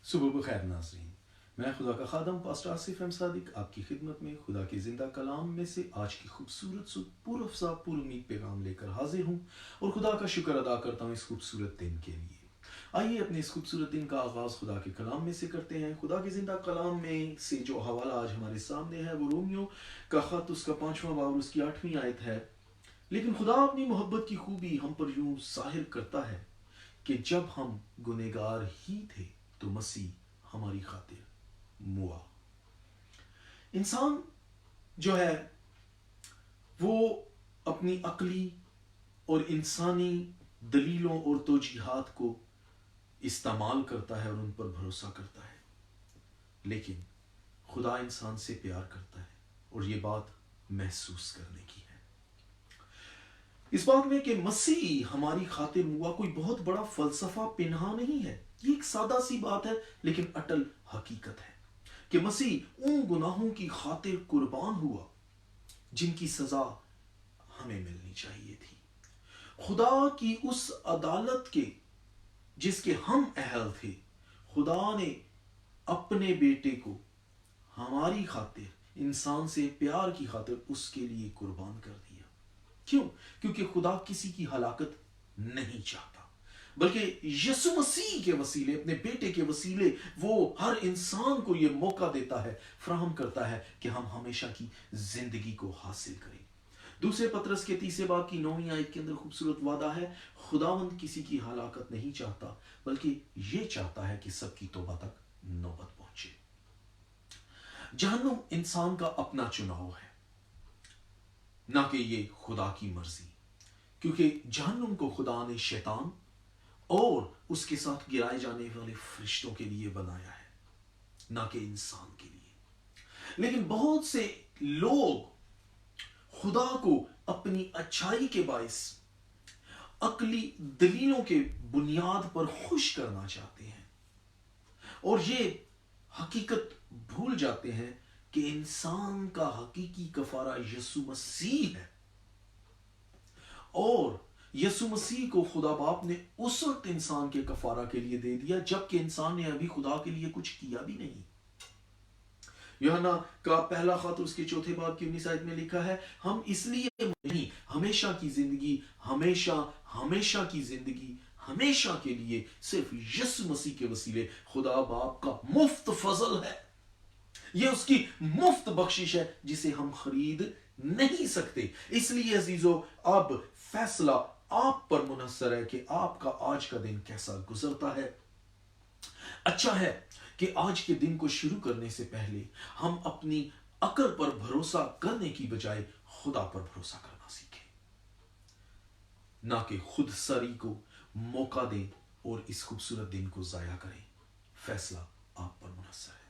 صبح بخیر ناظرین، میں خدا کا خادم پاسٹر آصف احمد صادق آپ کی خدمت میں خدا کے زندہ کلام میں سے آج کی خوبصورت پر افزا پر امید پیغام لے کر حاضر ہوں اور خدا کا شکر ادا کرتا ہوں اس خوبصورت دن کے لیے۔ آئیے اپنے اس خوبصورت دن کا آغاز خدا کے کلام میں سے کرتے ہیں۔ خدا کے زندہ کلام میں سے جو حوالہ آج ہمارے سامنے ہے وہ رومیو کا خط اس کا 5واں باب اور اس کی 8ویں آیت ہے۔ لیکن خدا اپنی محبت کی خوبی ہم پر یوں ظاہر کرتا ہے کہ جب ہم گنہگار ہی تھے تو مسیح ہماری خاطر موا۔ انسان جو ہے وہ اپنی عقلی اور انسانی دلیلوں اور توجیحات کو استعمال کرتا ہے اور ان پر بھروسہ کرتا ہے، لیکن خدا انسان سے پیار کرتا ہے اور یہ بات محسوس کرنے کی ہے۔ اس بات میں کہ مسیح ہماری خاطر موا کوئی بہت بڑا فلسفہ پنہا نہیں ہے، یہ ایک سادہ سی بات ہے لیکن اٹل حقیقت ہے کہ مسیح ان گناہوں کی خاطر قربان ہوا جن کی سزا ہمیں ملنی چاہیے تھی۔ خدا کی اس عدالت کے جس کے ہم اہل تھے، خدا نے اپنے بیٹے کو ہماری خاطر، انسان سے پیار کی خاطر اس کے لیے قربان کر دیا۔ کیوں؟ کیونکہ خدا کسی کی ہلاکت نہیں چاہتا، بلکہ یسوع مسیح کے وسیلے، اپنے بیٹے کے وسیلے وہ ہر انسان کو یہ موقع دیتا ہے، فراہم کرتا ہے کہ ہم ہمیشہ کی زندگی کو حاصل کریں۔ دوسرے پطرس کے 3 باب کی 9ویں آیت کے اندر خوبصورت وعدہ ہے، خداوند کسی کی ہلاکت نہیں چاہتا بلکہ یہ چاہتا ہے کہ سب کی توبہ تک نوبت پہنچے۔ جہنم انسان کا اپنا چناؤ ہے، نہ کہ یہ خدا کی مرضی، کیونکہ جہنم کو خدا نے شیطان اور اس کے ساتھ گرائے جانے والے فرشتوں کے لیے بنایا ہے، نہ کہ انسان کے لیے۔ لیکن بہت سے لوگ خدا کو اپنی اچھائی کے باعث عقلی دلیلوں کے بنیاد پر خوش کرنا چاہتے ہیں اور یہ حقیقت بھول جاتے ہیں کہ انسان کا حقیقی کفارہ یسوع مسیح ہے، اور یسوع مسیح کو خدا باپ نے اس وقت انسان کے کفارہ کے لیے دے دیا جبکہ انسان نے ابھی خدا کے لیے کچھ کیا بھی نہیں۔ یوحنا کا پہلا خط اس کے 4 باب کی 19 آیت میں لکھا ہے، ہم اس لیے نہیں، ہمیشہ کی زندگی، ہمیشہ کی زندگی، ہمیشہ کے لیے صرف یسوع مسیح کے وسیلے خدا باپ کا مفت فضل ہے۔ یہ اس کی مفت بخشش ہے جسے ہم خرید نہیں سکتے۔ اس لیے عزیزو، اب فیصلہ آپ پر منحصر ہے کہ آپ کا آج کا دن کیسا گزرتا ہے۔ اچھا ہے کہ آج کے دن کو شروع کرنے سے پہلے ہم اپنی عقل پر بھروسہ کرنے کی بجائے خدا پر بھروسہ کرنا سیکھیں، نہ کہ خود سری کو موقع دیں اور اس خوبصورت دن کو ضائع کریں۔ فیصلہ آپ پر منحصر ہے۔